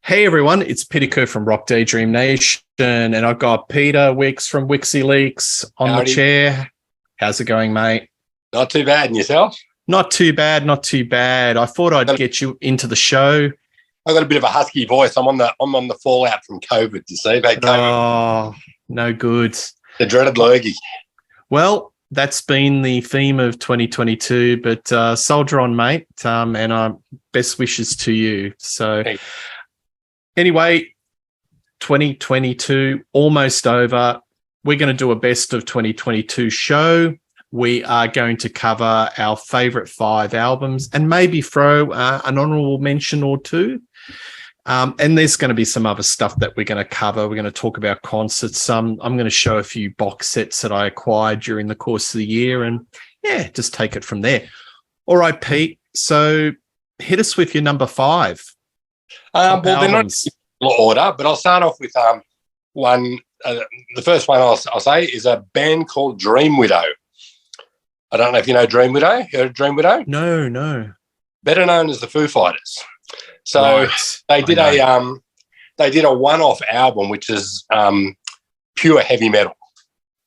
Hey everyone, it's Peter Kerr from Daydream Nation, and I've got Peter Wicks from Bicyclelegs on Howdy. the chair. How's it going, mate? Not too bad. And yourself? Not too bad, not too bad. I thought I'd get you into the show. I've got a bit of a husky voice. I'm on the fallout from COVID, you see. I've had COVID. Oh, no good. The dreaded lurgy. Well, that's been the theme of 2022, but soldier on, mate, and best wishes to you. So Hey. Anyway, 2022 almost over. We're going to do a best of 2022 show. We are going to cover our favorite 5 albums and maybe throw an honorable mention or two. And there's going to be some other stuff that we're going to cover. We're going to talk about concerts. I'm going to show a few box sets that I acquired during the course of the year and, yeah, just take it from there. All right, Pete. So hit us with your number 5. Well, they're not in order, but I'll start off with one. The first one I'll say is a band called Dream Widow. I don't know if you know Dream Widow. You heard of Dream Widow? No. Better known as the Foo Fighters. So Right. they did a one-off album, which is pure heavy metal,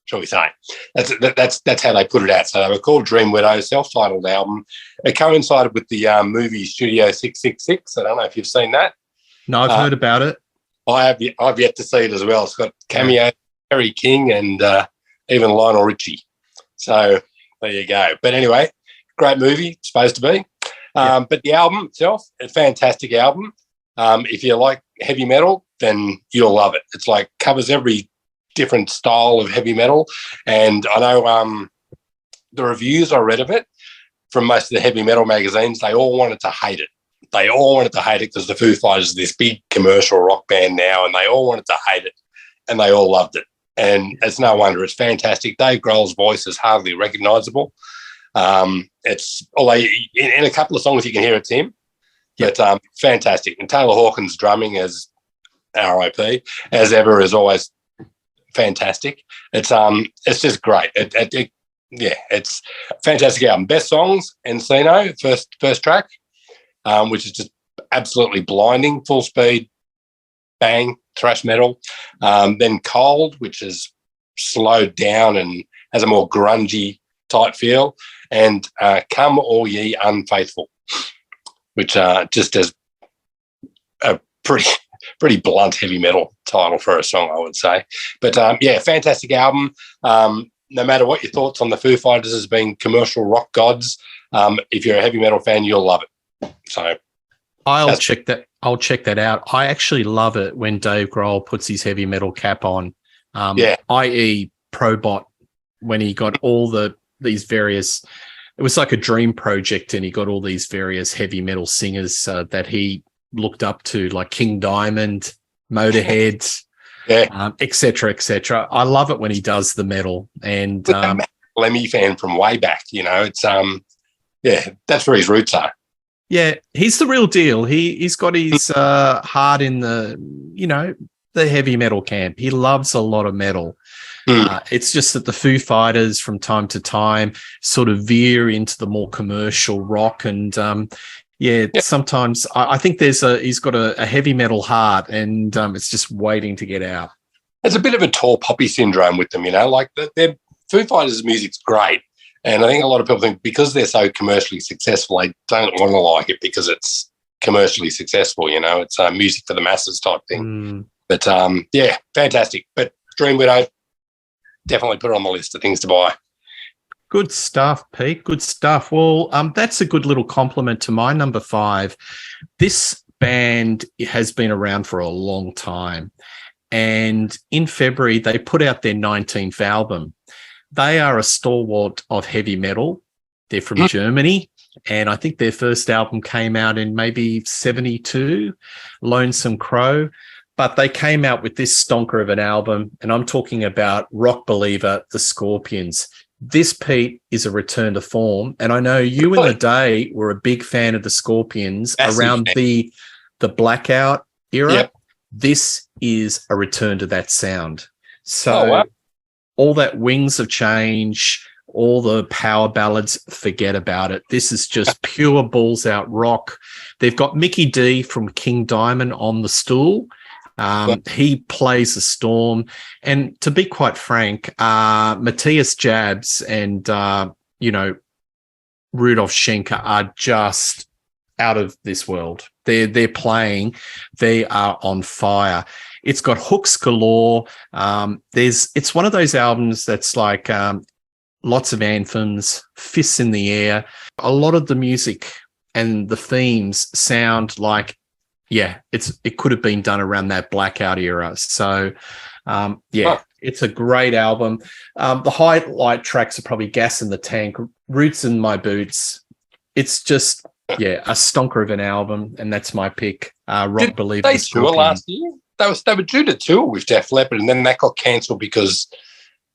shall we say? That's how they put it out. So they were called Dream Widow, self-titled album. It coincided with the movie Studio 666. I don't know if you've seen that. No, I've heard about it. I've yet to see it as well. It's got cameo Harry King and even Lionel Richie. So there you go. But anyway, great movie, supposed to be. But the album itself, a fantastic album. If you like heavy metal, then you'll love it. It's like covers every different style of heavy metal. And I know the reviews I read of it from most of the heavy metal magazines, they all wanted to hate it. They all wanted to hate it because the Foo Fighters are this big commercial rock band now, and they all wanted to hate it, and they all loved it. And it's no wonder. It's fantastic. Dave Grohl's voice is hardly recognisable. It's in a couple of songs you can hear it's him, but fantastic. And Taylor Hawkins' drumming as RIP, as ever, is always fantastic. It's just great. It's a fantastic album. Best songs, Encino, first track. Which is just absolutely blinding, full speed, bang, thrash metal. Then Cold, which is slowed down and has a more grungy type feel. And Come All Ye Unfaithful, which just has a pretty blunt heavy metal title for a song, I would say. But, fantastic album. No matter what your thoughts on the Foo Fighters as being commercial rock gods, if you're a heavy metal fan, you'll love it. So I'll check that out. I actually love it when Dave Grohl puts his heavy metal cap on. I.e. Probot, when he got all these various, it was like a dream project, and he got all these various heavy metal singers that he looked up to, like King Diamond, Motorhead, et cetera, et cetera. I love it when he does the metal. And Lemmy fan from way back, it's that's where his roots are. Yeah, he's the real deal. He's got his heart in the heavy metal camp. He loves a lot of metal. It's just that the Foo Fighters from time to time sort of veer into the more commercial rock. And sometimes I think he's got a heavy metal heart, and it's just waiting to get out. There's a bit of a tall poppy syndrome with them, like their Foo Fighters' music's great. And I think a lot of people think because they're so commercially successful, they don't want to like it because it's commercially successful, It's music for the masses type thing. But, fantastic. But Dream Widow, definitely put it on the list of things to buy. Good stuff, Pete. Good stuff. Well, that's a good little compliment to my number 5. This band has been around for a long time. And in February, they put out their 19th album. They are a stalwart of heavy metal. They're from Germany, and I think their first album came out in maybe 72, Lonesome Crow. But they came out with this stonker of an album, and I'm talking about rock believer, the Scorpions. This, Pete, is a return to form, and I know you in the day were a big fan of the Scorpions around the Blackout era. Yep. This is a return to that sound. So all that Wings of Change, all the power ballads, forget about it. This is just pure balls out rock. They've got Mickey D from King Diamond on the stool. He plays the storm. And to be quite frank, Matthias Jabs and, Rudolf Schenker are just out of this world. They're playing. They are on fire. It's got hooks galore. It's one of those albums that's like lots of anthems, fists in the air. A lot of the music and the themes sound like, it could have been done around that Blackout era. So, it's a great album. The highlight tracks are probably Gas in the Tank, Roots in My Boots. It's just, a stonker of an album, and that's my pick. Rock Believer. They tour last year? They were due to tour with Def Leppard, and then that got cancelled because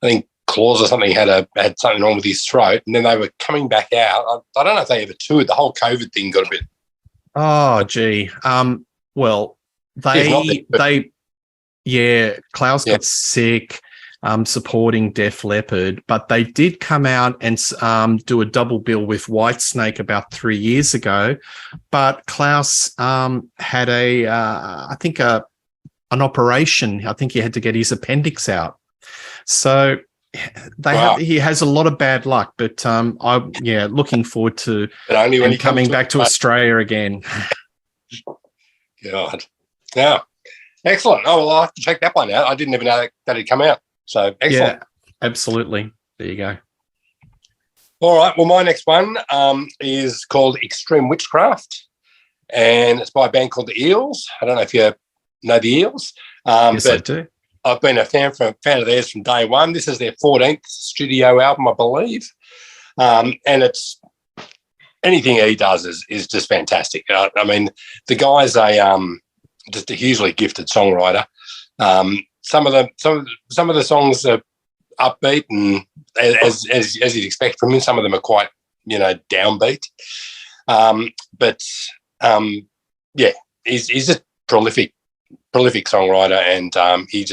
I think Claus or something had something wrong with his throat, and then they were coming back out. I don't know if they ever toured. The whole COVID thing got a bit. Oh, gee. Klaus got sick. Supporting Def Leppard, but they did come out and do a double bill with Whitesnake about 3 years ago. But Klaus had an operation. I think he had to get his appendix out. So he has a lot of bad luck. But looking forward to him coming back to Australia again. God, yeah, excellent. Oh well, I'll have to check that one out. I didn't even know that had come out. So excellent. Yeah, absolutely. There you go. All right. Well, my next one is called Extreme Witchcraft, and it's by a band called the Eels. I don't know if you know the Eels. Yes, I do. I've been a fan of theirs from day one. This is their 14th studio album, I believe, and it's anything he does is just fantastic. I mean, the guy's just a hugely gifted songwriter. Some of the songs are upbeat and as you'd expect from him. Some of them are quite downbeat. He's just prolific songwriter, and he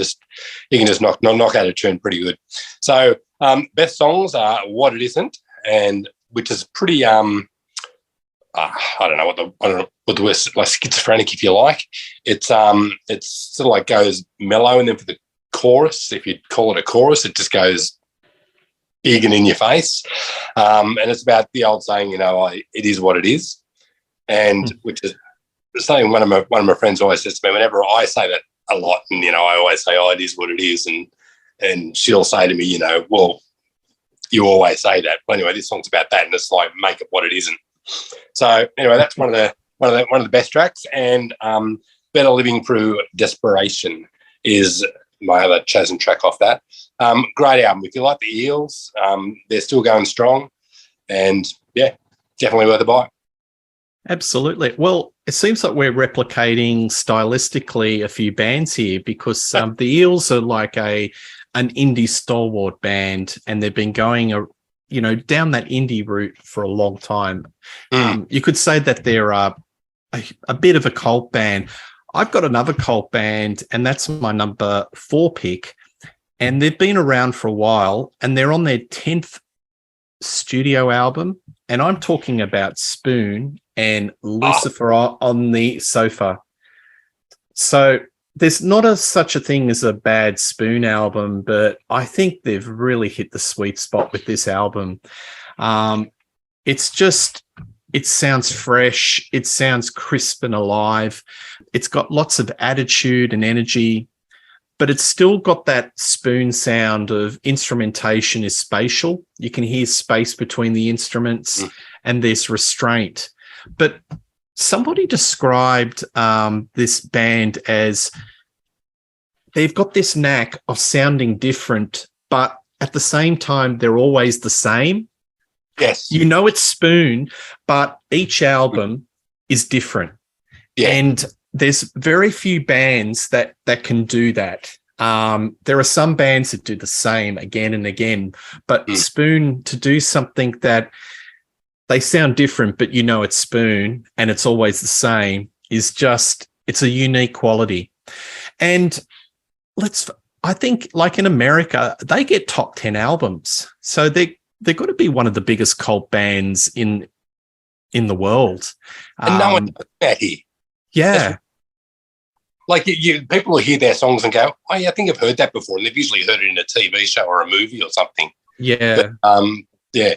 can just knock out a tune pretty good. So best songs are What It Isn't, and which is pretty I don't know what the word, like schizophrenic, if you like. It's sort of like goes mellow, and then for the chorus, if you'd call it a chorus, it just goes big and in your face. And it's about the old saying, it is what it is, and which is something one of my friends always says to me whenever I say that a lot, and I always say, it is what it is, and she'll say to me, well, you always say that. Well, anyway, this song's about that, and it's like make it what it isn't. So anyway, that's one of the best tracks, and Better Living Through Desperation is my other chosen track off that. Great album. If you like the Eels, they're still going strong, and definitely worth a buy. Absolutely. Well, it seems like we're replicating stylistically a few bands here, because the Eels are like an indie stalwart band, and they've been going down that indie route for a long time. You could say that they're a bit of a cult band. I've got another cult band, and that's my number 4 pick. And they've been around for a while, and they're on their 10th studio album. And I'm talking about Spoon and Lucifer on the Sofa. So there's not such a thing as a bad Spoon album, but I think they've really hit the sweet spot with this album. It sounds fresh. It sounds crisp and alive. It's got lots of attitude and energy, but it's still got that Spoon sound of instrumentation is spatial. You can hear space between the instruments, and there's restraint. But somebody described this band as they've got this knack of sounding different, but at the same time, they're always the same. Yes. It's Spoon, but each album is different. Yeah. And there's very few bands that can do that. There are some bands that do the same again and again, but Spoon, to do something that they sound different, but it's Spoon and it's always the same, it's a unique quality. And I think like in America, they get top 10 albums. So they're they've got to be one of the biggest cult bands in the world. And no one knows that here. Yeah. Like people will hear their songs and go, "Oh, yeah, I think I've heard that before," and they've usually heard it in a TV show or a movie or something. Yeah. But, yeah.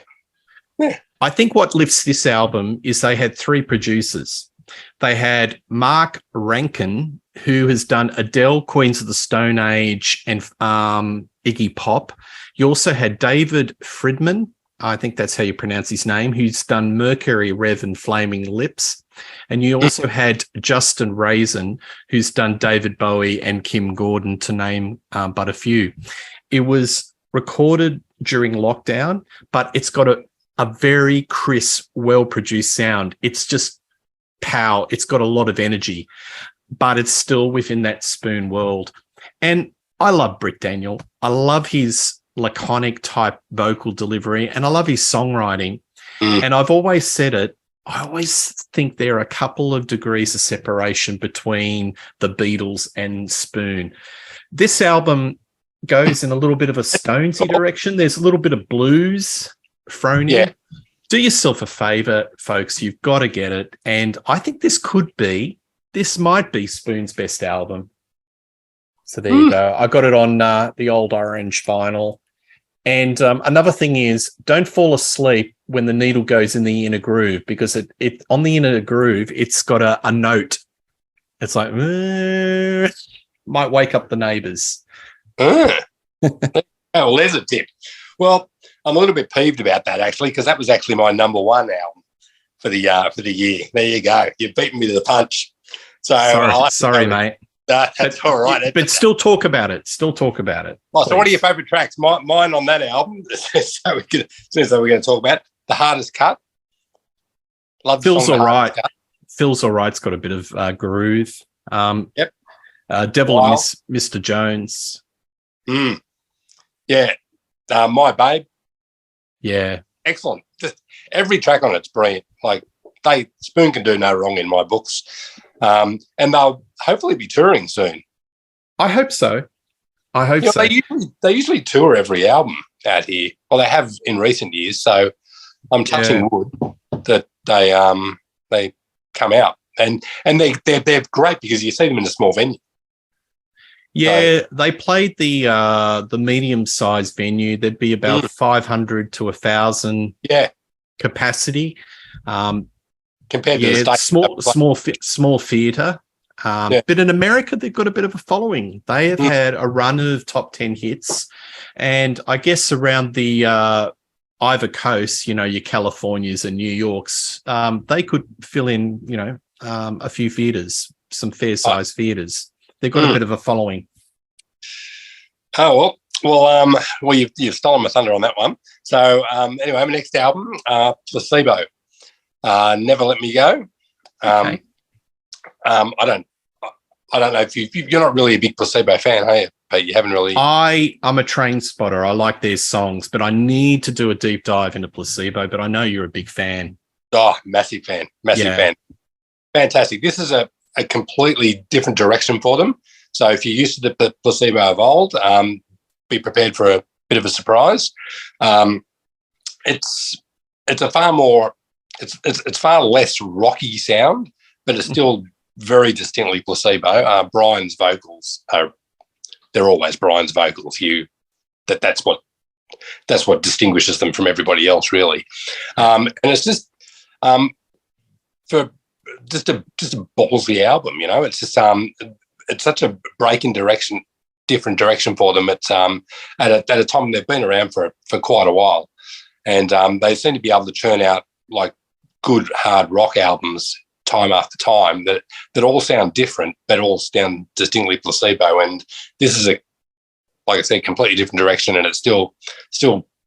I think what lifts this album is they had 3 producers. They had Mark Rankin, who has done Adele, Queens of the Stone Age, and Iggy Pop. You also had David Friedman, I think that's how you pronounce his name, who's done Mercury, Rev, and Flaming Lips. And you also had Justin Raisin, who's done David Bowie and Kim Gordon, to name but a few. It was recorded during lockdown, but it's got a very crisp, well-produced sound. It's just power. It's got a lot of energy, but it's still within that Spoon world. And I love Britt Daniel. I love his laconic type vocal delivery, and I love his songwriting. And I've always said it, I always think there are a couple of degrees of separation between the Beatles and Spoon. This album goes in a little bit of a Stonesy direction. There's a little bit of blues thrown in. Do yourself a favor, folks. You've got to get it. And I think this might be Spoon's best album. So there you go. I got it on the old orange vinyl. And another thing is, don't fall asleep when the needle goes in the inner groove, because it on the inner groove, it's got a note. It's like, might wake up the neighbours. Oh, well, there's a tip. Well, I'm a little bit peeved about that, actually, because that was actually my number 1 album for the year. There you go. You've beaten me to the punch. So sorry, mate. That's all right. But still talk about it. Well, so what are your favourite tracks? Mine on that album, so we're going to talk about The Hardest Cut. Love Feels All Right. Feels All Right's got a bit of groove. Yep. Devil and Mr. Jones. Yeah. My Babe. Yeah. Excellent. Just every track on it's brilliant. Like Spoon can do no wrong in my books. And they'll hopefully be touring soon. I hope so. So. They usually tour every album out here. Well, they have in recent years. So I'm touching wood that they come out, and they're great because you see them in a small venue. Yeah, they played the medium-sized venue. There'd be about 500 to 1,000 capacity. Compared to the small theatre. But in America, they've got a bit of a following. They have had a run of top 10 hits. And I guess around the either coast, your Californias and New Yorks, they could fill in, a few theatres, some fair-sized theatres. They've got a bit of a following. Oh, well, you've stolen my thunder on that one. So anyway, my next album, Placebo, Never Let Me Go. Okay. I don't know if you're not really a big Placebo fan, are you? But you haven't really. I'm a train spotter. I like their songs, but I need to do a deep dive into Placebo. But I know you're a big fan. Oh, massive fan. Fan. Fantastic. This is a completely different direction for them. So if you're used to the Placebo of old, be prepared for a bit of a surprise. It's a far more. It's far less rocky sound, but it's still very distinctly Placebo. Brian's vocals they're always Brian's vocals. That's what distinguishes them from everybody else, really. And it's just for just a ballsy album, It's just it's such a break in direction, different direction for them. It's at a time they've been around for quite a while, and they seem to be able to churn out like good hard rock albums time after time that all sound different, but all sound distinctly Placebo. And this is like I said, completely different direction, and it still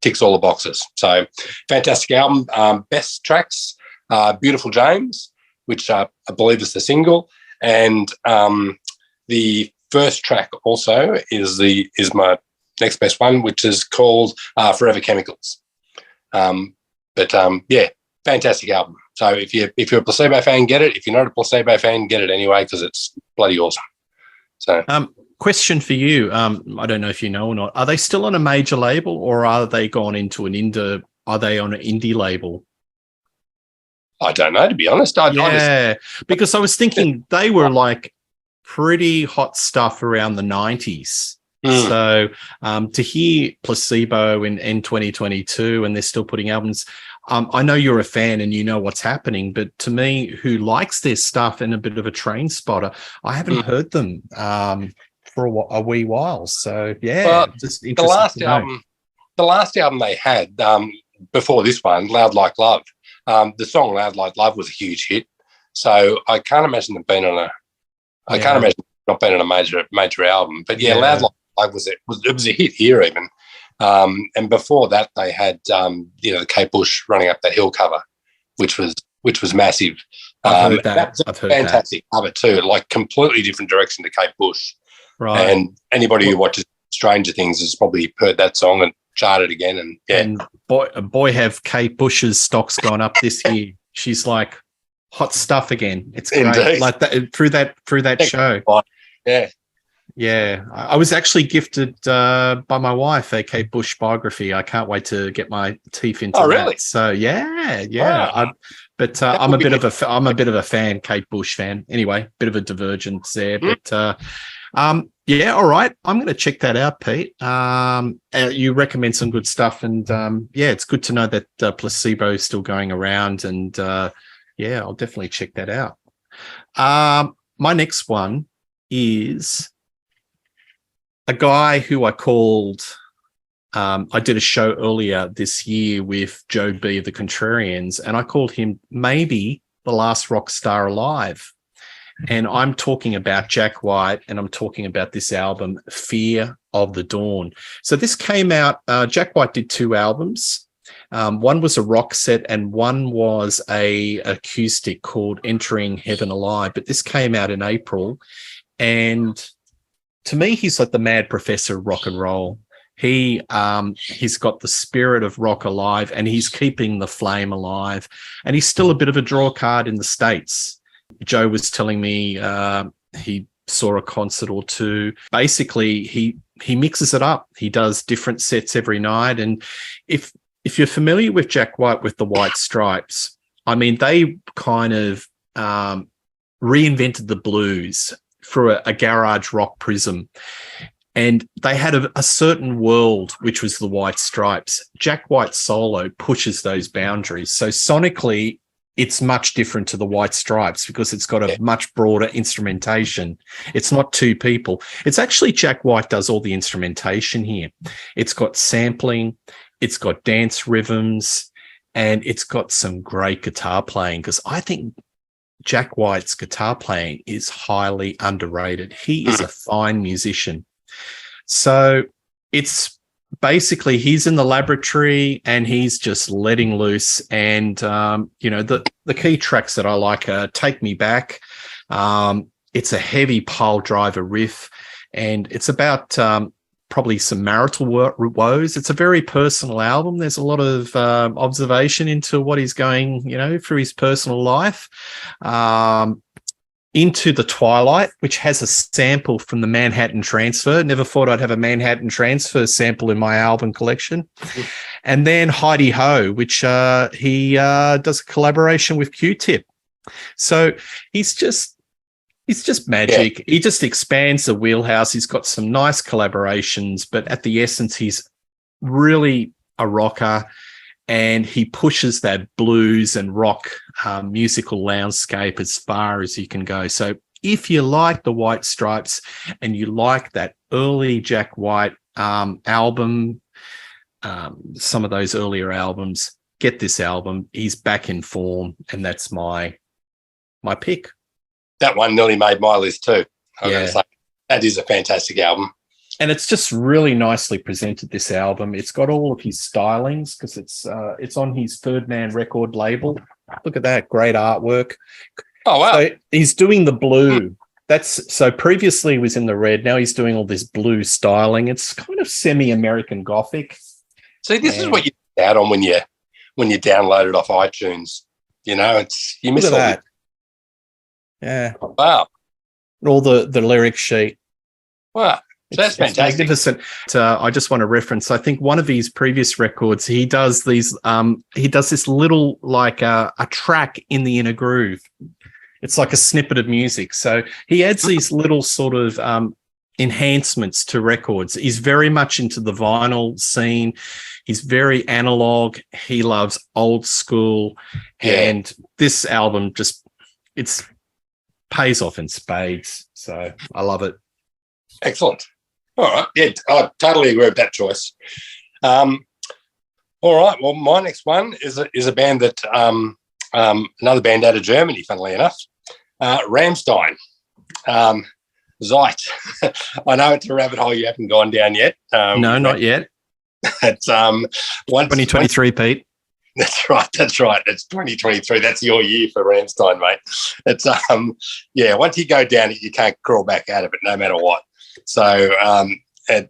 ticks all the boxes. So fantastic album. Best tracks, Beautiful James, which I believe is the single, and the first track also is my next best one, which is called Forever Chemicals. Fantastic album. So if you're a Placebo fan, get it. If you're not a Placebo fan, get it anyway, because it's bloody awesome. So question for you. I don't know if you know or not. Are they still on a major label, or are they gone into are they on an indie label? I don't know, to be honest. Because I was thinking they were like pretty hot stuff around the 90s. So to hear Placebo in 2022 and they're still putting albums, I know you're a fan and you know what's happening, but to me, who likes their stuff and a bit of a train spotter, I haven't heard them for a wee while. So, just interesting. The last album they had before this one, Loud Like Love, the song Loud Like Love was a huge hit. So I can't imagine them being I can't imagine not being on a major album. But Loud Like Love it was a hit here even. And before that, they had the Kate Bush Running Up That Hill cover, which was massive. I've heard that. I've heard fantastic cover too, like completely different direction to Kate Bush. Right. And anybody who watches Stranger Things has probably heard that song and charted again. And boy, have Kate Bush's stocks gone up this year. She's like hot stuff again. It's great. Indeed. Like that through that show. Yeah. Yeah, I was actually gifted by my wife a Kate Bush biography. I can't wait to get my teeth into that. Really? So yeah. Wow. I'm a bit of a fan, Kate Bush fan. Anyway, bit of a divergence there, but all right. I'm going to check that out, Pete. You recommend some good stuff, and it's good to know that Placebo is still going around, and I'll definitely check that out. My next one is a guy who I called. I did a show earlier this year with Joe B of the Contrarians, and I called him maybe the last rock star alive. And I'm talking about Jack White, and I'm talking about this album, Fear of the Dawn. So this came out, Jack White did 2 albums. One was a rock set and one was a acoustic called Entering Heaven Alive. But this came out in April. And to me, he's like the mad professor of rock and roll. He's got the spirit of rock alive, and he's keeping the flame alive. And he's still a bit of a draw card in the States. Joe was telling me he saw a concert or two. Basically, he mixes it up. He does different sets every night. And if you're familiar with Jack White with the White Stripes, I mean, they kind of reinvented the blues through a garage rock prism. And they had a certain world, which was the White Stripes. Jack White's solo pushes those boundaries. So sonically, it's much different to the White Stripes because it's got a much broader instrumentation. It's not 2 people. It's actually Jack White does all the instrumentation here. It's got sampling, it's got dance rhythms, and it's got some great guitar playing, because I think Jack White's guitar playing is highly underrated. He is a fine musician. So it's basically he's in the laboratory and he's just letting loose. And, the key tracks that I like are Take Me Back. It's a heavy pile driver riff, and it's about probably some marital woes. It's a very personal album. There's a lot of observation into what he's going, through his personal life. Into the Twilight, which has a sample from the Manhattan Transfer. Never thought I'd have a Manhattan Transfer sample in my album collection. And then Heidi Ho, which he does a collaboration with Q-Tip. So he's just magic. He just expands the wheelhouse. He's got some nice collaborations, but at the essence, he's really a rocker. And he pushes that blues and rock musical landscape as far as you can go. So if you like the White Stripes and you like that early Jack White album, some of those earlier albums, get this album. He's back in form, and that's my pick. That one nearly made my list too. I'm going to say that is a fantastic album. And it's just really nicely presented, this album. It's got all of his stylings because it's on his Third Man record label. Look at that, great artwork. Oh, wow. So he's doing the blue. So previously he was in the red. Now he's doing all this blue styling. It's kind of semi-American Gothic. See, this is what you miss out on when you download it off iTunes. You miss all that. Yeah. Wow. All the lyric sheet. Wow. So that's fantastic. Magnificent. I just want to reference, I think one of his previous records, he does this little like a track in the inner groove. It's like a snippet of music. So he adds these little sort of enhancements to records. He's very much into the vinyl scene. He's very analog. He loves old school. And this album it's pays off in spades. So I love it. Excellent. All right. Yeah, I totally agree with that choice. All right. Well, my next one is a band that another band out of Germany, funnily enough, Rammstein. Zeit. I know it's a rabbit hole you haven't gone down yet. No, not yet. It's 2023, Pete. That's right. It's 2023. That's your year for Rammstein, mate. It's once you go down it, you can't crawl back out of it, no matter what. So even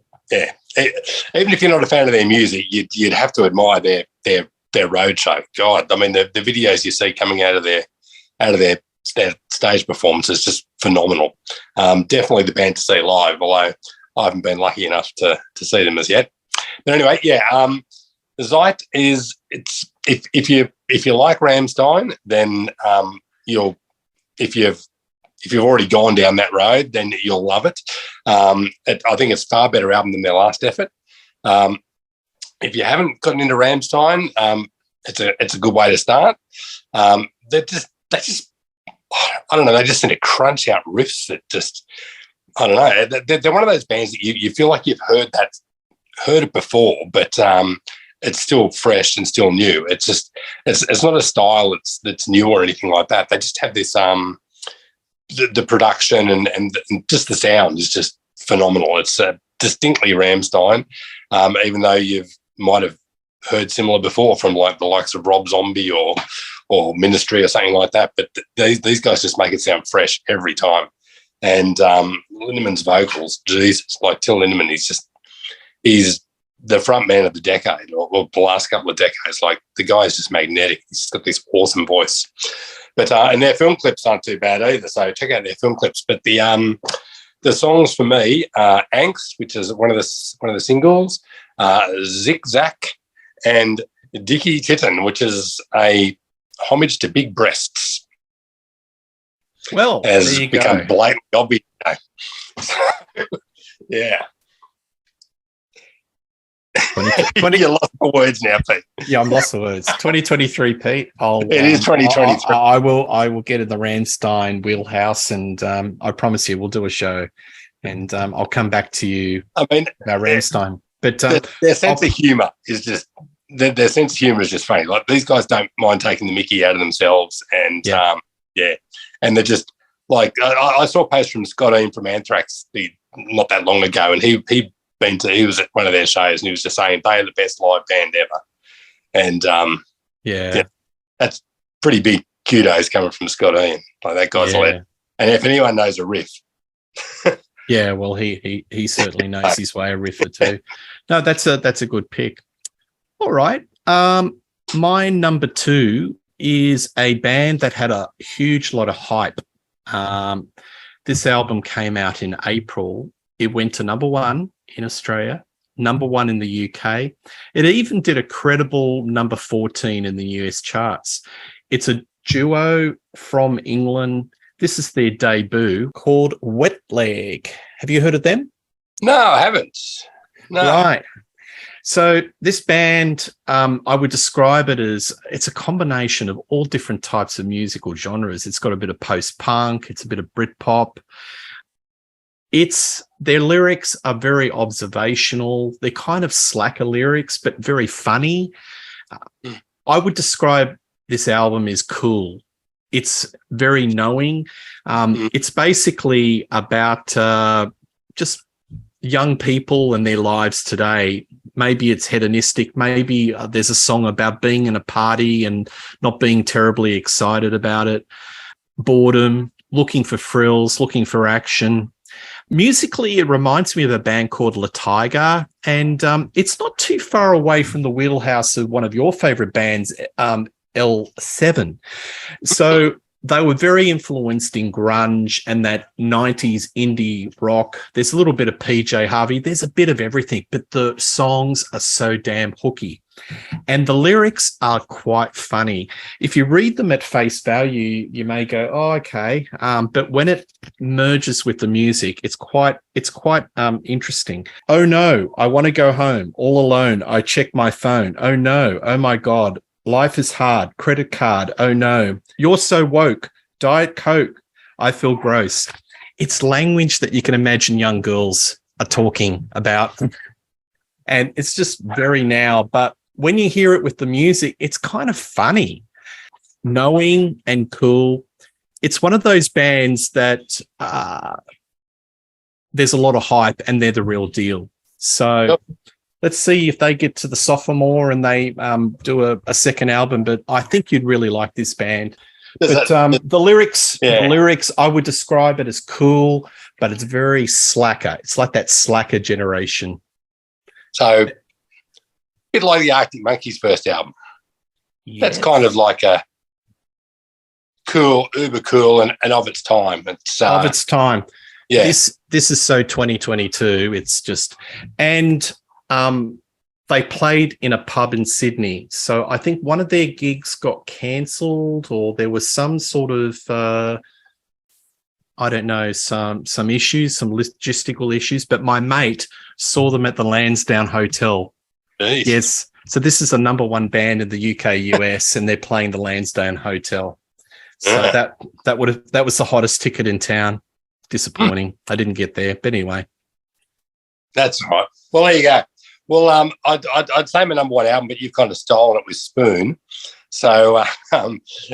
if you're not a fan of their music, you'd have to admire their road show. God, I mean the videos you see coming out of their stage performance is just phenomenal. Definitely the band to see live, although I haven't been lucky enough to see them as yet. But anyway, Zeit is if you like Rammstein, then if you've already gone down that road, then you'll love it. I think it's a far better album than their last effort. If you haven't gotten into Rammstein, it's a good way to start. They just I don't know. They just seem to crunch out riffs that just I don't know. They're one of those bands that you feel like you've heard it before, but it's still fresh and still new. It's just it's not a style that's new or anything like that. They just have this the production and just the sound is just phenomenal. It's distinctly Rammstein, even though might have heard similar before from like the likes of Rob Zombie or Ministry or something like that. But these guys just make it sound fresh every time. And Lindemann's vocals, Jesus, like Till Lindemann, he's the front man of the decade or the last couple of decades. Like the guy's just magnetic. He's got this awesome voice. But and their film clips aren't too bad either. So check out their film clips. But the songs for me are Angst, which is one of the singles, Zigzag, and Dicky Titten, which is a homage to big breasts. Well, has become blatantly obvious. Yeah. 20, You're lost for words now, Pete. Yeah, I'm lost for words. 2023, Pete. It is 2023. I will get in the Rammstein wheelhouse, and I promise you, we'll do a show, and I'll come back to you. I mean, about Rammstein, but their sense of humour is just their sense of humour is just funny. Like these guys don't mind taking the mickey out of themselves, and and they're just like I saw a post from Scott Ian from Anthrax not that long ago, and he was at one of their shows, and he was just saying they are the best live band ever. And that's pretty big kudos coming from Scott Ian. Like that guy's lit. And if anyone knows a riff, yeah, well, he certainly knows his way a riffer too. No, that's a good pick. All right, my number 2 is a band that had a huge lot of hype. This album came out in April. It went to number 1 in Australia, number 1 in the UK. It even did a credible number 14 in the US charts. It's a duo from England. This is their debut called Wet Leg. Have you heard of them? No, I haven't. No. Right. So this band, I would describe it as it's a combination of all different types of musical genres. It's got a bit of post-punk. It's a bit of Britpop. Their lyrics are very observational. They're kind of slacker lyrics, but very funny. I would describe this album as cool. It's very knowing. It's basically about just young people and their lives today. Maybe it's hedonistic. Maybe there's a song about being in a party and not being terribly excited about it. Boredom, looking for frills, looking for action. Musically, it reminds me of a band called La Tiger, and it's not too far away from the wheelhouse of one of your favorite bands, L7. So they were very influenced in grunge and that 90s indie rock. There's a little bit of PJ Harvey. There's a bit of everything, but the songs are so damn hooky. And the lyrics are quite funny. If you read them at face value, you may go, "Oh, okay," but when it merges with the music, it's quite interesting. "Oh no, I want to go home. All alone. I check my phone. Oh no, oh my God, life is hard. Credit card. Oh no, you're so woke. Diet Coke. I feel gross." It's language that you can imagine young girls are talking about, and it's just very now, but when you hear it with the music, it's kind of funny, knowing and cool. It's one of those bands that there's a lot of hype and they're the real deal. So let's see if they get to the sophomore and they do a second album. But I think you'd really like this band. But the lyrics, I would describe it as cool, but it's very slacker. It's like that slacker generation. So bit like the Arctic Monkeys' first album. Yes. That's kind of like a cool, uber cool, and of its time. It's of its time. Yeah. This is so 2022. It's just, and they played in a pub in Sydney. So I think one of their gigs got cancelled, or there was some sort of I don't know, some issues, some logistical issues. But my mate saw them at the Lansdowne Hotel. Nice. Yes. So this is a number one band in the UK, US, and they're playing the Lansdowne Hotel. So that was the hottest ticket in town. Disappointing. I didn't get there, but anyway. That's right. Well, there you go. Well, I'd say my number one album, but you've kind of stolen it with Spoon. So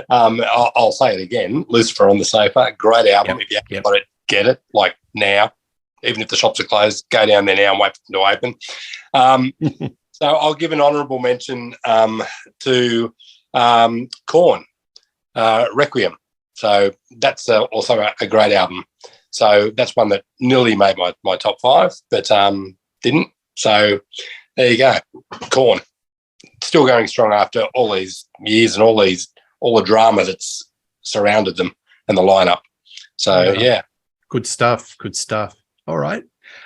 I'll say it again. Lucifer on the Sofa, great album. If you haven't got it, get it, like now. Even if the shops are closed, go down there now and wait for them to open. So I'll give an honourable mention to Korn, Requiem. So that's also a great album. So that's one that nearly made my top five, but didn't. So there you go. Korn, still going strong after all these years and all the drama that's surrounded them and the lineup. So yeah. Good stuff. All right.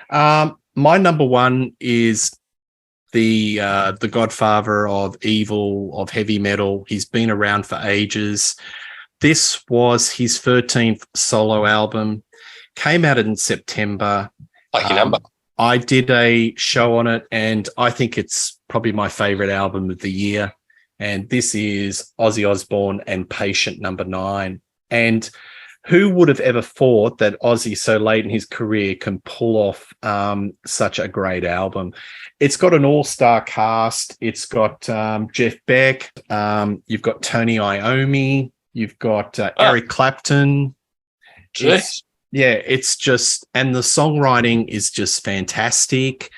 My number one is the godfather of evil, of heavy metal. He's been around for ages. This was his 13th solo album. Came out in September. Lucky number. I did a show on it, and I think it's probably my favorite album of the year. And this is Ozzy Osbourne and Patient number 9. And who would have ever thought that Ozzy, so late in his career, can pull off such a great album? It's got an all-star cast. It's got Jeff Beck. You've got Tony Iommi. You've got Eric Clapton. It's just, and the songwriting is just fantastic.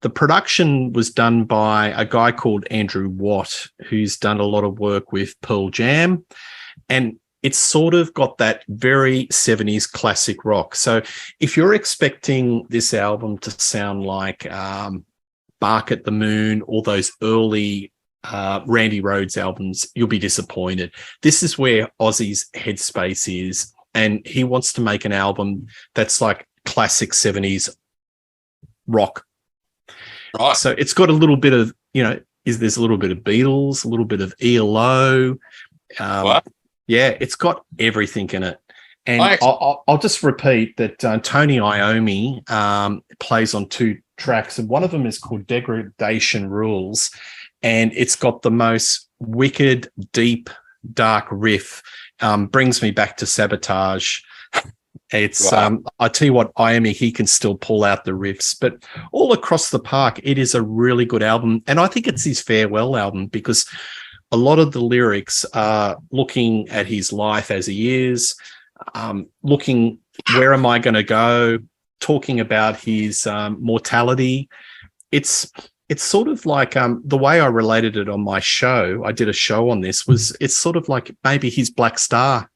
The production was done by a guy called Andrew Watt, who's done a lot of work with Pearl Jam. And it's sort of got that very 70s classic rock. So if you're expecting this album to sound like Bark at the Moon, all those early Randy Rhoads albums, you'll be disappointed. This is where Ozzy's headspace is, and he wants to make an album that's like classic 70s rock. Right. So it's got a little bit of, there's a little bit of Beatles, a little bit of ELO. What? Yeah, it's got everything in it. And I'll just repeat that Tony Iommi plays on 2 tracks, and one of them is called Degradation Rules, and it's got the most wicked, deep, dark riff. Brings me back to Sabotage. It's wow. I tell you what, Iommi, he can still pull out the riffs, but all across the park, it is a really good album. And I think it's his farewell album, because a lot of the lyrics are looking at his life as he is, looking, where am I going to go, talking about his mortality. It's sort of like the way I related it on my show, I did a show on this, was it's sort of like maybe his Black Star.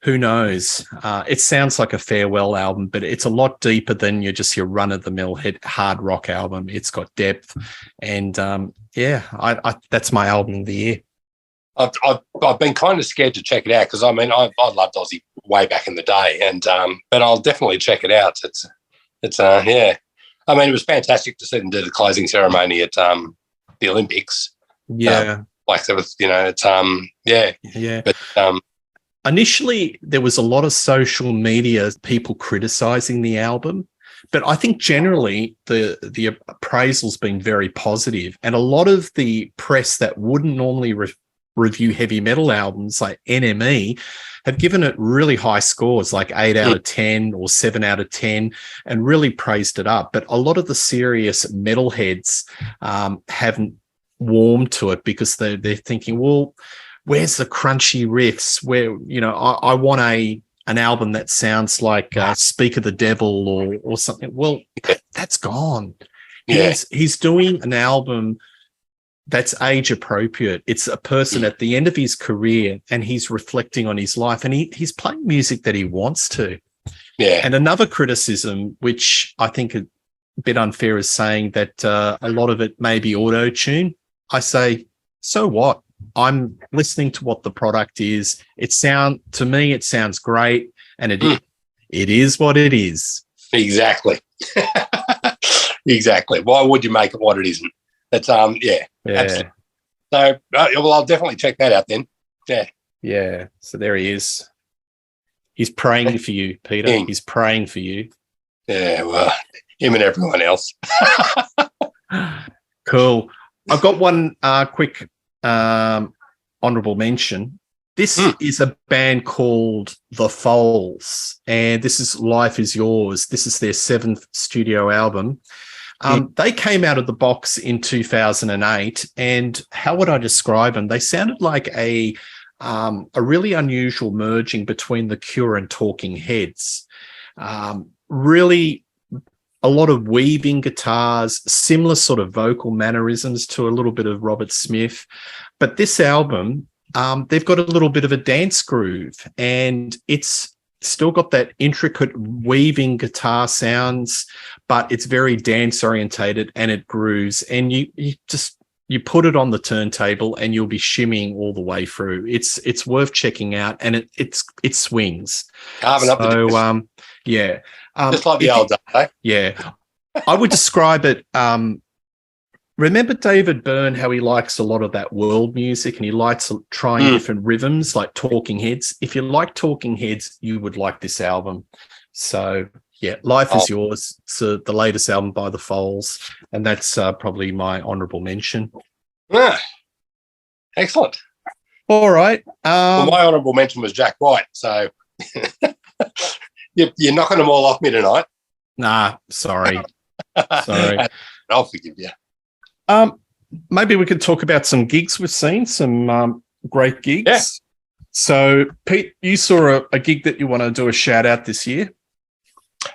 Who knows? It sounds like a farewell album, but it's a lot deeper than your run-of-the-mill hard rock album. It's got depth, and that's my album of the year. I've been kind of scared to check it out because I loved Ozzy way back in the day, and but I'll definitely check it out. It's yeah. I mean, it was fantastic to see them do the closing ceremony at the Olympics. Yeah, like there was, it's yeah. But initially, there was a lot of social media people criticizing the album, but I think generally the appraisal's been very positive, and a lot of the press that wouldn't normally review heavy metal albums like NME have given it really high scores, like 8 out of 10 or 7 out of 10, and really praised it up. But a lot of the serious metalheads haven't warmed to it because they're thinking, well, where's the crunchy riffs? Where, I want an album that sounds like Speak of the Devil or something. Well, that's gone. Yeah. He's doing an album that's age appropriate. It's a person at the end of his career, and he's reflecting on his life, and he's playing music that he wants to. Yeah. And another criticism, which I think a bit unfair, is saying that a lot of it may be auto-tune. I say, so what? I'm listening to what the product is. To me, it sounds great, and it is what it is. Exactly. Exactly. Why would you make it what it isn't? It's yeah. Absolutely. So I'll definitely check that out then. Yeah. Yeah. So there he is. He's praying for you, Peter. He's praying for you. Yeah, well, him and everyone else. Cool. I've got one quick honorable mention. This is a band called The Foals, and this is Life Is Yours. This is their 7th studio album. They came out of the box in 2008, and how would I describe them? They sounded like a really unusual merging between The Cure and Talking Heads. Really a lot of weaving guitars, similar sort of vocal mannerisms to a little bit of Robert Smith. But this album, they've got a little bit of a dance groove, and it's still got that intricate weaving guitar sounds, but it's very dance orientated, and it grooves, and you put it on the turntable and you'll be shimmying all the way through. It's worth checking out, and it swings. Carving up the yeah. Just like the old day, eh? Yeah. I would describe it. Remember David Byrne, how he likes a lot of that world music, and he likes trying different rhythms like Talking Heads. If you like Talking Heads, you would like this album. So, yeah, Life Is Yours. It's the latest album by The Foals, and that's probably my honourable mention. Yeah. Excellent. All right. Well, my honourable mention was Jack White, so you're knocking them all off me tonight. Nah, sorry. Sorry. I'll forgive you. Maybe we could talk about some gigs we've seen, some great gigs. Yeah. So, Pete, you saw a gig that you want to do a shout out this year?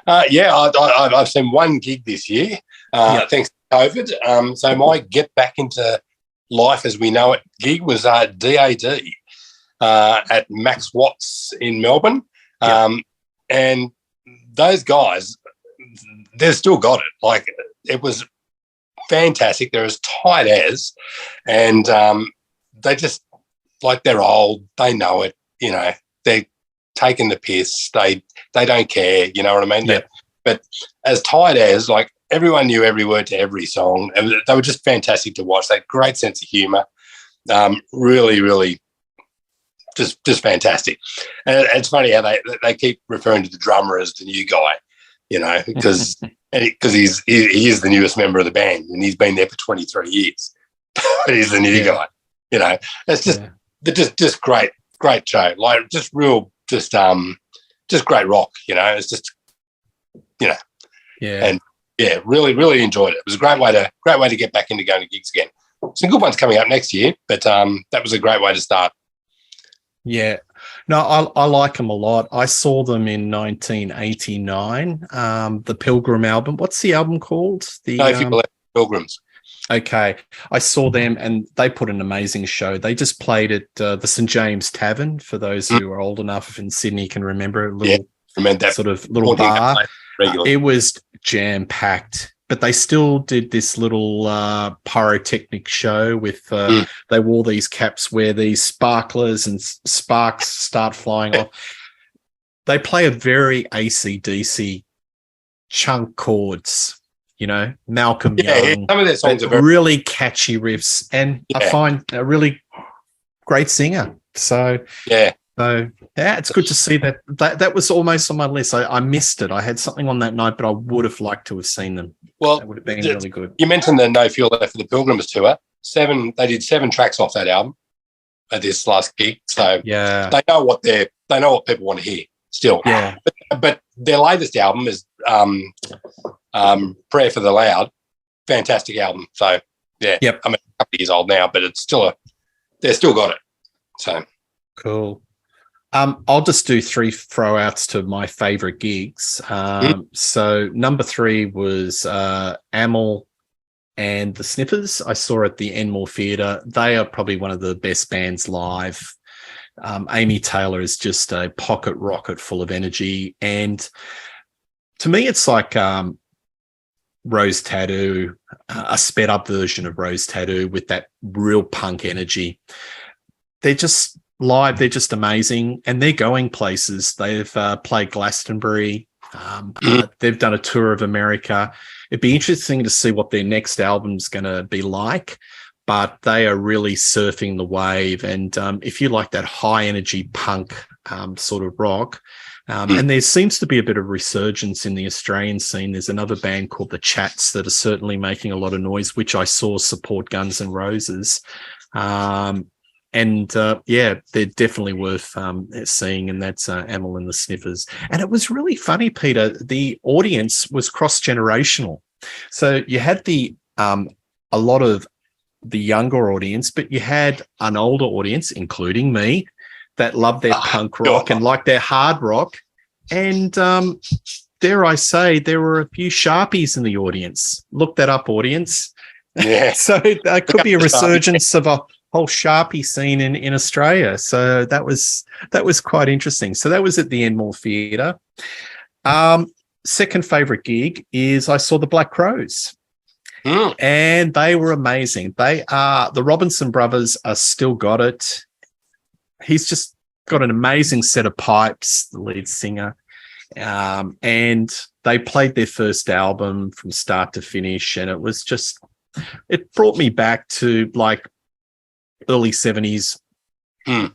Yeah, I've seen one gig this year, thanks to COVID. So my Get Back Into Life As We Know It gig was DAD at Max Watts in Melbourne. And those guys, they've still got it. Like, it was fantastic. They're as tight as, and they just, like, they're old. They know it. They're taking the piss. They don't care. You know what I mean? Yeah. But as tight as, like, everyone knew every word to every song. And they were just fantastic to watch. They had great sense of humour. Really, really just fantastic. And it's funny how they keep referring to the drummer as the new guy, because he is the newest member of the band, and he's been there for 23 years. But he's the new guy. It's just great show. Like, just great rock. It's just, and yeah, really, really enjoyed it. It was a great way to get back into going to gigs again. Some good ones coming up next year, but that was a great way to start. Yeah. No, I like them a lot. I saw them in 1989, the Pilgrim album. What's the album called? If You Believe Pilgrims. Okay. I saw them, and they put an amazing show. They just played at the St. James Tavern, for those who are old enough in Sydney can remember, remember that sort of little bar. Regularly. It was jam-packed. but they still did this little pyrotechnic show with they wore these caps where these sparklers and sparks start flying off. They play a very AC/DC chunk chords, Malcolm Young. Some of their songs are really catchy riffs, and I find a really great singer. So it's good to see that. That was almost on my list. I missed it. I had something on that night, but I would have liked to have seen them. Well, that would have been really good. You mentioned the No Fuel Left for the Pilgrims tour. They did 7 tracks off that album at this last gig. So they know what people want to hear still. Yeah. But their latest album is Prayer for the Loud. Fantastic album. So I mean, a couple of years old now, but it's still they've still got it. So cool. I'll just do 3 throwouts to my favorite gigs. So number 3 was Amel and the Sniffers. I saw at the Enmore Theatre. They are probably one of the best bands live. Amy Taylor is just a pocket rocket full of energy. And to me, it's like Rose Tattoo, a sped up version of Rose Tattoo with that real punk energy. They're just live. They're just amazing. And they're going places. They've played Glastonbury. They've done a tour of America. It'd be interesting to see what their next album's going to be like. But they are really surfing the wave. And if you like that high energy punk sort of rock, and there seems to be a bit of resurgence in the Australian scene. There's another band called The Chats that are certainly making a lot of noise, which I saw support Guns N' Roses. They're definitely worth seeing, and that's Amel and the Sniffers. And it was really funny, Peter. The audience was cross-generational. So you had a lot of the younger audience, but you had an older audience, including me, that loved their punk rock and liked their hard rock. And dare I say, there were a few Sharpies in the audience. Look that up, audience. Yeah. So it could be a resurgence of a whole Sharpie scene in Australia. So that was quite interesting. So that was at the Enmore Theatre. Second favourite gig is I saw the Black Crowes. And they were amazing. They are the Robinson brothers are still got it. He's just got an amazing set of pipes, the lead singer. And they played their first album from start to finish. And it brought me back to like early 70s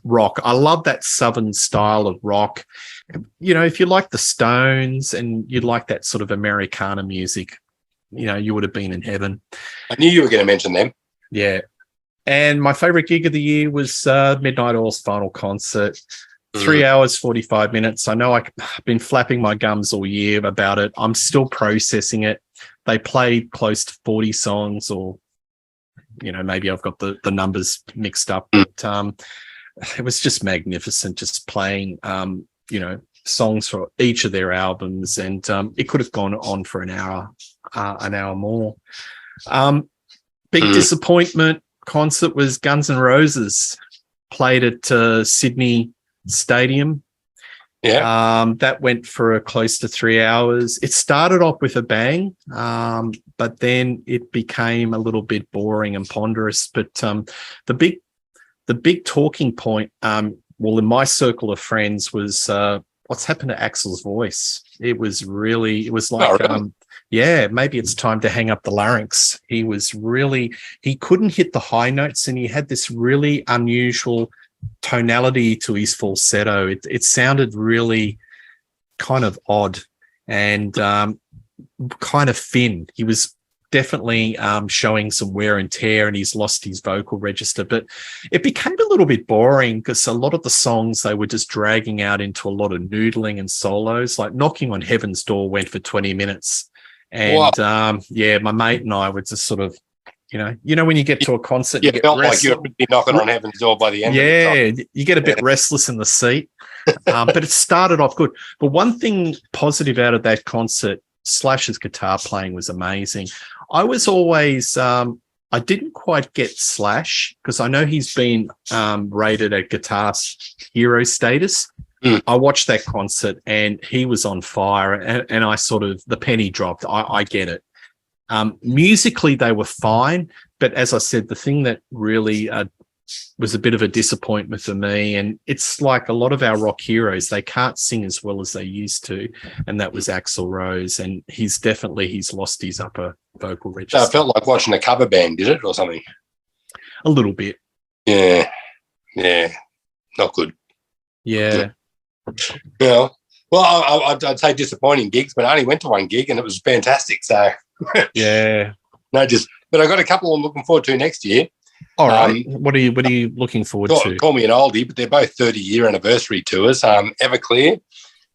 rock. I love that Southern style of rock. If you like the Stones and you like that sort of Americana music, you would have been in heaven. I knew you were going to mention them. Yeah. And my favorite gig of the year was Midnight Oil's final concert. 3 hours, 45 minutes. I know I've been flapping my gums all year about it. I'm still processing it. They played close to 40 songs, or, maybe I've got the numbers mixed up. But it was just magnificent, just playing, songs for each of their albums. And it could have gone on for an hour more. Big disappointment concert was Guns N' Roses, played at Sydney Stadium. That went for close to 3 hours. It started off with a bang, but then it became a little bit boring and ponderous. But the big talking point, in my circle of friends, was what's happened to Axl's voice. It was like, maybe it's time to hang up the larynx. He couldn't hit the high notes, and he had this really unusual tonality to his falsetto. It sounded really kind of odd and kind of thin. He was definitely showing some wear and tear, and he's lost his vocal register. But it became a little bit boring because a lot of the songs, they were just dragging out into a lot of noodling and solos. Like Knocking on Heaven's Door went for 20 minutes. And my mate and I were just sort of, when you get to a concert, you get felt restless. like you're knocking on heaven's door by the end. Yeah, you get a bit restless in the seat. But it started off good. But one thing positive out of that concert, Slash's guitar playing was amazing. I was always, I didn't quite get Slash because I know he's been rated at guitar hero status. I watched that concert and he was on fire, and I sort of, the penny dropped. I get it. Musically, they were fine, but as I said, the thing that really was a bit of a disappointment for me, and it's like a lot of our rock heroes, they can't sing as well as they used to, and that was Axl Rose, and he's lost his upper vocal register. So it felt like watching a cover band, did it, or something? A little bit. Yeah, not good. Yeah. Yeah. Well, I'd say disappointing gigs, but I only went to one gig and it was fantastic. So yeah. But I got a couple I'm looking forward to next year. All right. What are you looking forward to? Call me an oldie, but they're both 30-year anniversary tours. Everclear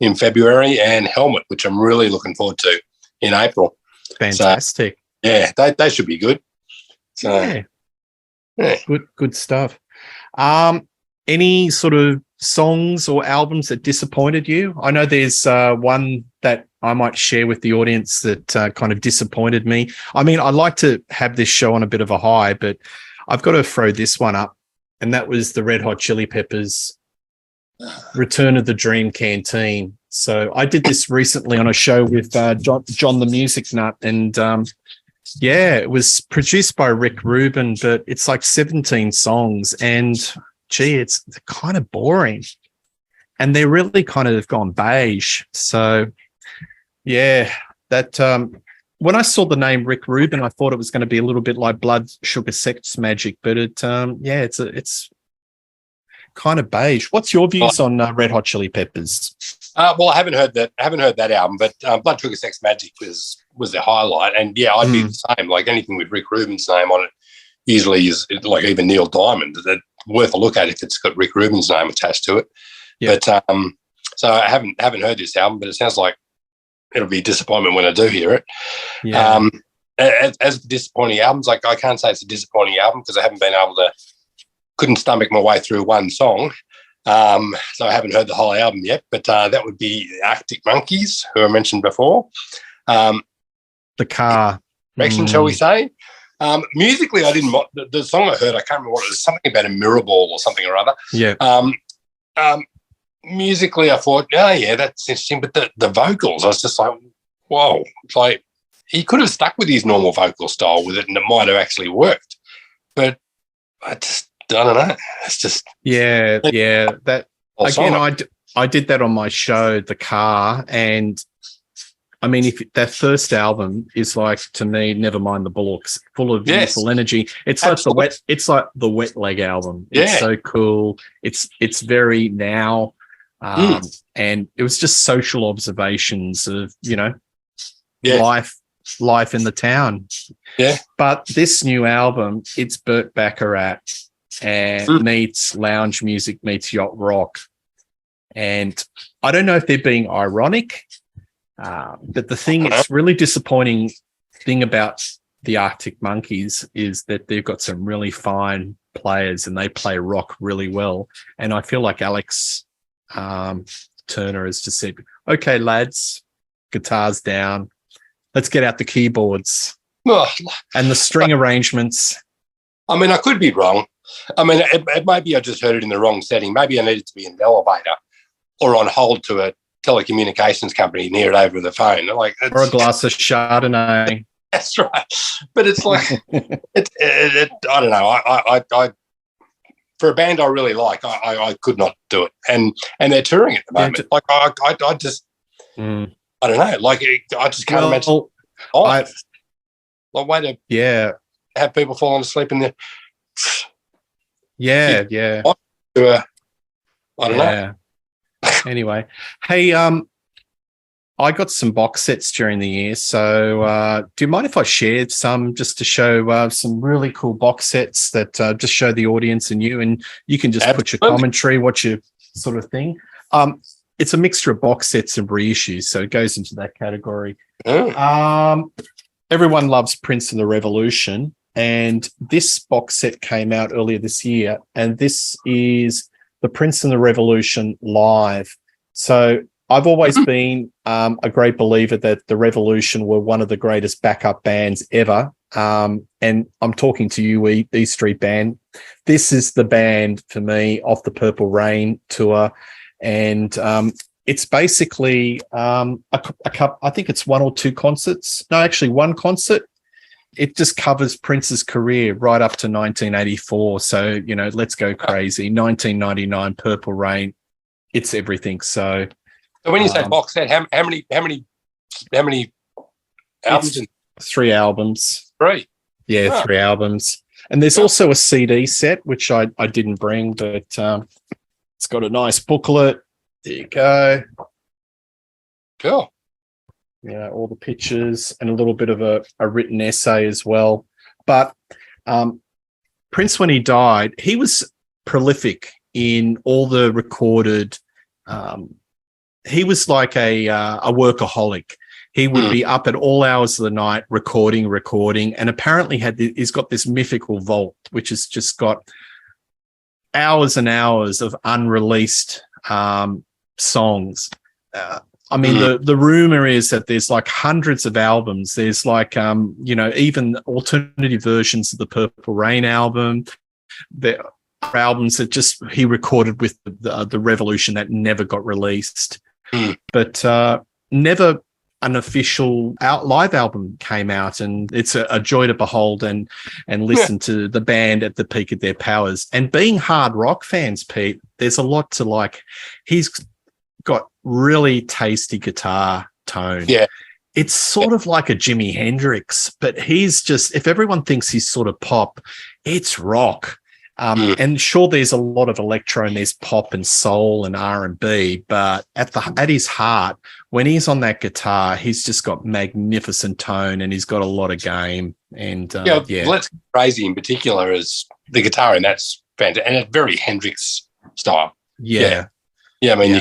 in February and Helmet, which I'm really looking forward to in April. Fantastic. So, yeah, they should be good. So yeah. Good stuff. Any sort of songs or albums that disappointed you? I know there's one that I might share with the audience that kind of disappointed me. I mean, I like to have this show on a bit of a high, but I've got to throw this one up, and that was the Red Hot Chili Peppers' Return of the Dream Canteen. So I did this recently on a show with John the Music Nut, and it was produced by Rick Rubin, but it's like 17 songs, and it's kind of boring, and they're really kind of gone beige. So yeah, that when I saw the name Rick Rubin, I thought it was going to be a little bit like Blood Sugar Sex Magic, but it's kind of beige. What's your views on Red Hot Chili Peppers? Well, I haven't heard that album, but Blood Sugar Sex Magic was the highlight, and yeah, I'd be the same. Like anything with Rick Rubin's name on it usually is, like even Neil Diamond, that's worth a look at if it's got Rick Rubin's name attached to it. Yep. But so I haven't heard this album, but it sounds like it'll be a disappointment when I do hear it. Yeah. As disappointing albums, like I can't say it's a disappointing album because I haven't been able to, couldn't stomach my way through one song. So I haven't heard the whole album yet, but that would be Arctic Monkeys, who I mentioned before. The Car. Direction, shall we say? Musically, I didn't. The song I heard, I can't remember what it was. Something about a mirror ball or something or other. Yeah. Musically, I thought, that's interesting. But the vocals, I was just like, whoa! It's like he could have stuck with his normal vocal style with it, and it might have actually worked. But I don't know. It's just That again, I did that on my show, The Car, and I mean, if that first album is like, to me, Never Mind the Bullocks, full of youthful energy. It's absolutely. Like the Wet Leg album. It's so cool. It's very now, and it was just social observations of life in the town. Yeah. But this new album, it's Burt Bacharach and meets lounge music meets yacht rock, and I don't know if they're being ironic. But the thing that's really disappointing thing about the Arctic Monkeys is that they've got some really fine players and they play rock really well. And I feel like Alex Turner has just said, okay, lads, guitars down, let's get out the keyboards and the string arrangements. I mean, I could be wrong. I mean, it might be I just heard it in the wrong setting. Maybe I needed to be in an elevator or on hold to a telecommunications company and hear it over the phone, or a glass of Chardonnay. That's right. But it's like I don't know. I for a band I really like, I could not do it, and they're touring at the moment. I just I don't know. Like I just can't imagine. Way to have people falling asleep in there. Yeah. I don't know. Anyway, hey, I got some box sets during the year, so do you mind if I shared some just to show some really cool box sets that just show the audience and you can just put your commentary, what you sort of thing. It's a mixture of box sets and reissues, so it goes into that category. Everyone loves Prince and the Revolution, and this box set came out earlier this year, and this is the Prince and the Revolution live. So I've always been a great believer that the Revolution were one of the greatest backup bands ever. And I'm talking to you, E Street Band. This is the band for me off the Purple Rain tour. And it's basically I think it's one or two concerts. No, actually one concert. it just covers Prince's career right up to 1984. So, let's go crazy. 1999, Purple Rain, it's everything. So when you say box set, how many albums? 3 albums. 3? Yeah, 3 albums. And there's also a CD set, which I didn't bring, but it's got a nice booklet. There you go. Cool. All the pictures and a little bit of a written essay as well. But Prince, when he died, he was prolific in all the recorded. He was like a workaholic. He would be up at all hours of the night recording, and apparently he's got this mythical vault, which has just got hours and hours of unreleased songs. The rumor is that there's like hundreds of albums. There's like, even alternative versions of the Purple Rain album. There are albums that just he recorded with the Revolution that never got released. But never an official live album came out, and it's a joy to behold and listen to the band at the peak of their powers. And being hard rock fans, Pete, there's a lot to like. He's got really tasty guitar tone. Yeah. It's sort of like a Jimi Hendrix, but he's just, if everyone thinks he's sort of pop, it's rock. And sure, there's a lot of electro and there's pop and soul and R&B, but at his heart, when he's on that guitar, he's just got magnificent tone and he's got a lot of game. And Let's Crazy in particular is the guitar, and that's fantastic, and it's very Hendrix style. Yeah. I mean,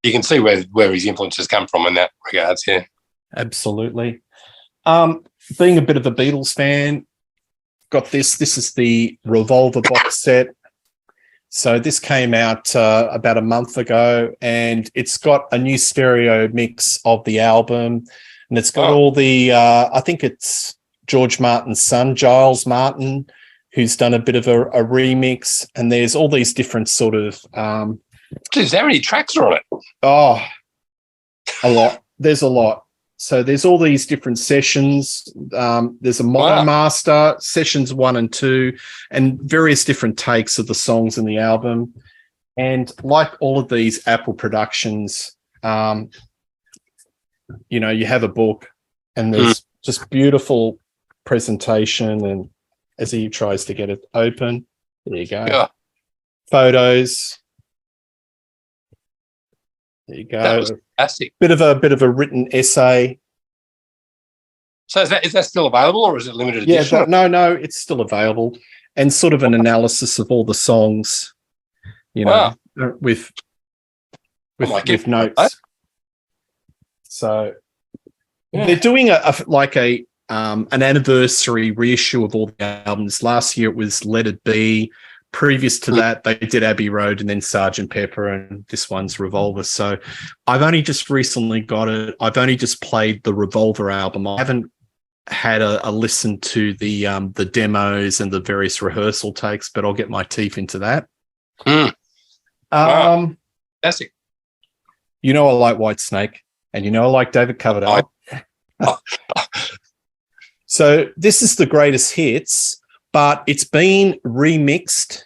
you can see where his influences come from in that regards. Yeah, absolutely. Being a bit of a Beatles fan, got this. This is the Revolver box set. So this came out about a month ago, and it's got a new stereo mix of the album, and it's got all the. I think it's George Martin's son, Giles Martin, who's done a bit of a remix, and there's all these different sort of. Jeez, how many tracks are on it? Oh, a lot. There's a lot. So there's all these different sessions. There's a mono master, sessions 1 and 2, and various different takes of the songs in the album. And like all of these Apple productions, you have a book and there's just beautiful presentation. And as he tries to get it open, there you go. Yeah. Photos. There you go. That was fantastic. Bit of a written essay. So is that still available, or is it limited edition? Yeah, no, it's still available, and sort of an analysis of all the songs, with notes. So they're doing an anniversary reissue of all the albums. Last year it was Let It Be. Previous to that, they did Abbey Road and then Sgt. Pepper, and this one's Revolver. So I've only just recently got it. I've only just played the Revolver album. I haven't had a listen to the demos and the various rehearsal takes, but I'll get my teeth into that. Wow. Fantastic. I like Whitesnake, and I like David Coverdale. So this is the greatest hits, but it's been remixed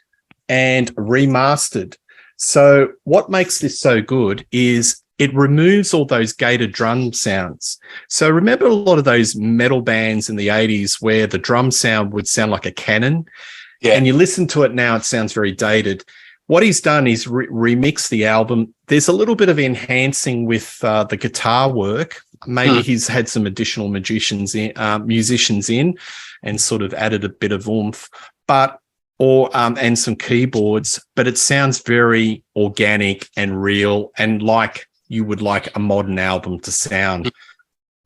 and remastered. So what makes this so good is it removes all those gated drum sounds. So remember a lot of those metal bands in the 80s where the drum sound would sound like a cannon? Yeah. And you listen to it now, it sounds very dated. What he's done is remix the album. There's a little bit of enhancing with the guitar work. Maybe he's had some additional musicians in and sort of added a bit of oomph, and some keyboards, but it sounds very organic and real and like you would like a modern album to sound.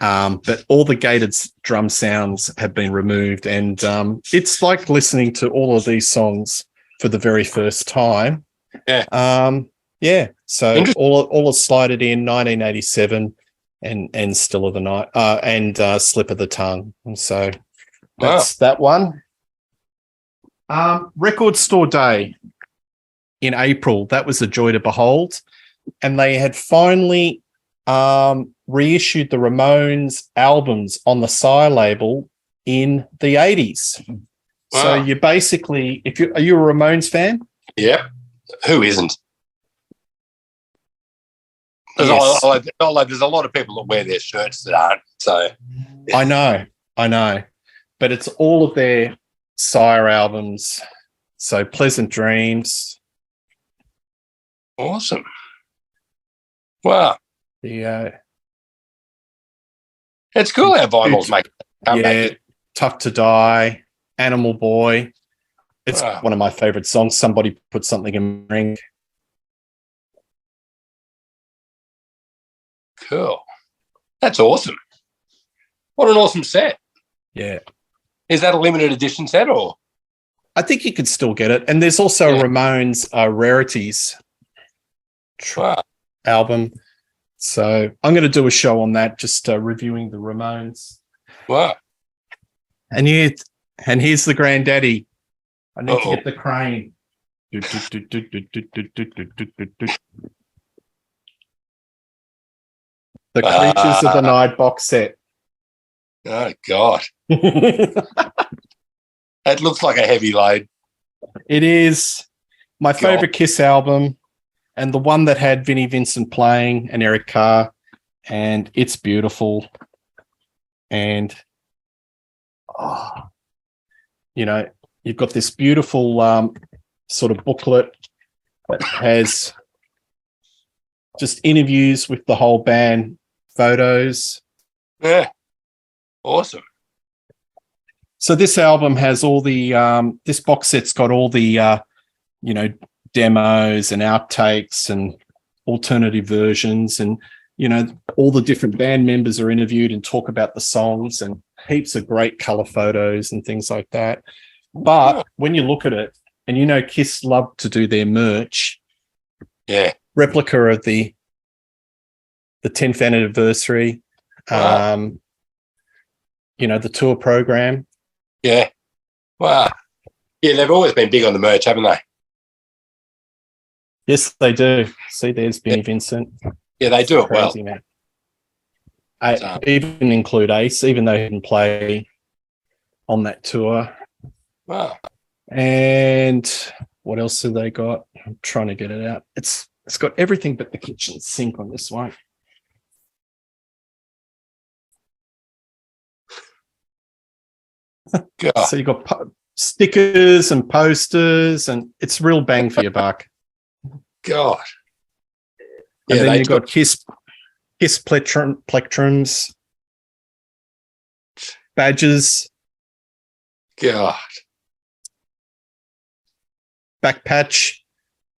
But all the gated drum sounds have been removed, and it's like listening to all of these songs for the very first time. Yeah. So all is slided in 1987 and Still of the Night and Slip of the Tongue. And so that's that one. Record Store Day in April. That was a joy to behold. And they had finally reissued the Ramones albums on the Sire label in the 80s. So Wow. you basically, are you a Ramones fan? Yep. Who isn't? There's, Yes. there's a lot of people that wear their shirts that aren't. So I know. But it's all of their Sire albums. So Pleasant Dreams. awesome. Wow. The It's cool how vinyls make come back. Tough to Die, Animal Boy. It's Wow. one of my favorite songs. Somebody Put Something in my Ring. Cool. That's awesome. What an awesome set. Yeah. Is that a limited edition set or? I think you could still get it. And there's also Ramones Rarities Wow. album. So I'm going to do a show on that, just reviewing the Ramones. Wow. And here's the granddaddy. I need to get the crane. The Creatures of the Night box set. Oh, God. It looks like a heavy load. It is my favorite Kiss album, and the one that had Vinnie Vincent playing and Eric Carr, and it's beautiful. And you've got this beautiful sort of booklet that has just interviews with the whole band, photos. Yeah. Awesome. So this album has all the this box set's got all the demos and outtakes and alternative versions, and all the different band members are interviewed and talk about the songs, and heaps of great color photos and things like that. But when you look at it, and Kiss love to do their merch, replica of the 10th anniversary, the tour program. Yeah. Wow. Yeah, they've always been big on the merch, haven't they? Yes, they do. See, there's Vinnie Vincent. Yeah, they do it well. Man. I even include Ace, even though he didn't play on that tour. Wow. And what else have they got? I'm trying to get it out. It's got everything but the kitchen sink on this one. God. So you've got stickers and posters, and it's real bang for your buck. God. And then you've got Kiss plectrums, badges. God. Back patch.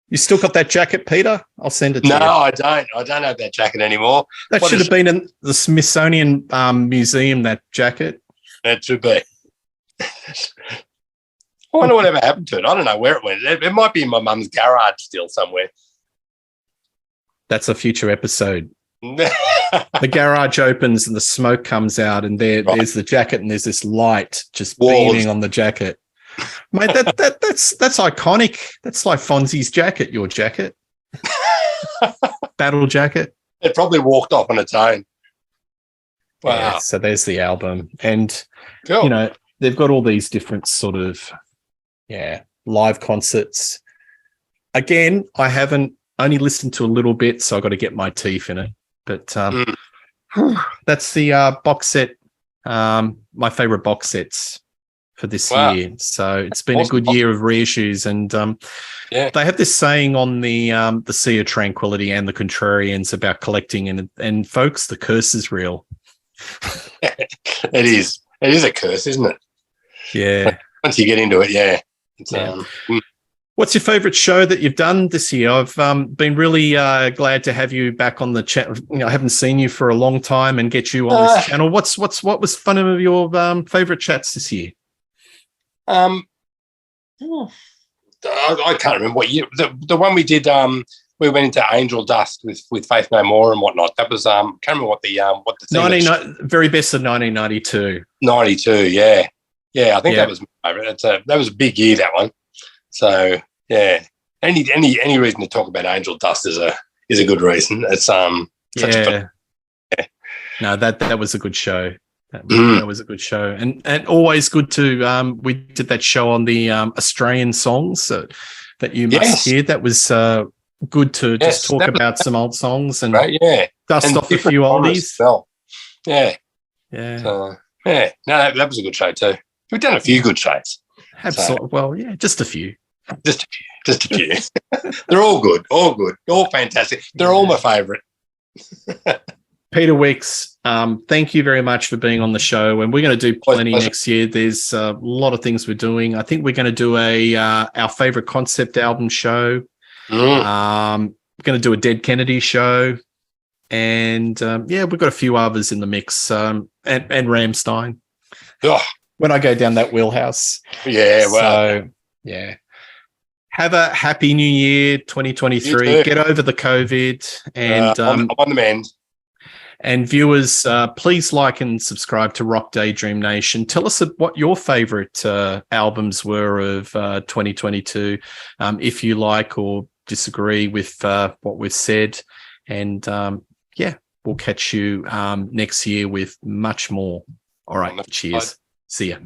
You still got that jacket, Peter? I'll send it to you. No, I don't. I don't have that jacket anymore. That should have been in the Smithsonian Museum, that jacket. That should be. I wonder whatever happened to it. I don't know where it went. It might be in my mum's garage still somewhere. That's a future episode. The garage opens and the smoke comes out, and there's the jacket, and there's this light just beaming on the jacket. Mate, that's iconic. That's like Fonzie's jacket, your jacket. Battle jacket. It probably walked off on its own. Wow. Yeah, so there's the album. And, cool. They've got all these different sort of, live concerts. Again, I haven't only listened to a little bit, so I've got to get my teeth in it. But that's the box set, my favorite box sets for this year. So it's been a good year of reissues. And they have this saying on the Sea of Tranquility and the Contrarians about collecting, and folks, the curse is real. It is. It is a curse, isn't it? Yeah. Once you get into it, It's, What's your favorite show that you've done this year? I've been really glad to have you back on the chat. I haven't seen you for a long time and get you on this channel. What was fun of your favorite chats this year? I can't remember what year. The one we did. We went into Angel Dust with Faith No More and whatnot. That was can't remember what the very best of 1992. 92, yeah. I think that was my favorite. That was a big year, that one. So any reason to talk about Angel Dust is a good reason. It's such a fun. No, that was a good show. That was a good show, and always good to. We did that show on the Australian songs that you must hear. That was good to just talk about some old songs and dust off a few oldies. Well. Yeah. So, no, that was a good show too. We've done a few good shows. Absolutely. Well, just a few. Just a few. They're all good, all fantastic. They're all my favourite. Peter Wicks, thank you very much for being on the show, and we're going to do plenty next year. There's a lot of things we're doing. I think we're going to do our favourite concept album show. We're going to do a Dead Kennedy show, and we've got a few others in the mix, and Rammstein. Oh. When I go down that wheelhouse. Yeah, well. So, yeah. Have a happy new year, 2023. Get over the COVID. And I'm on the mend. And viewers, please like and subscribe to Rock Daydream Nation. Tell us what your favourite albums were of 2022, if you like or disagree with what we've said. And, we'll catch you next year with much more. All right, cheers. See ya.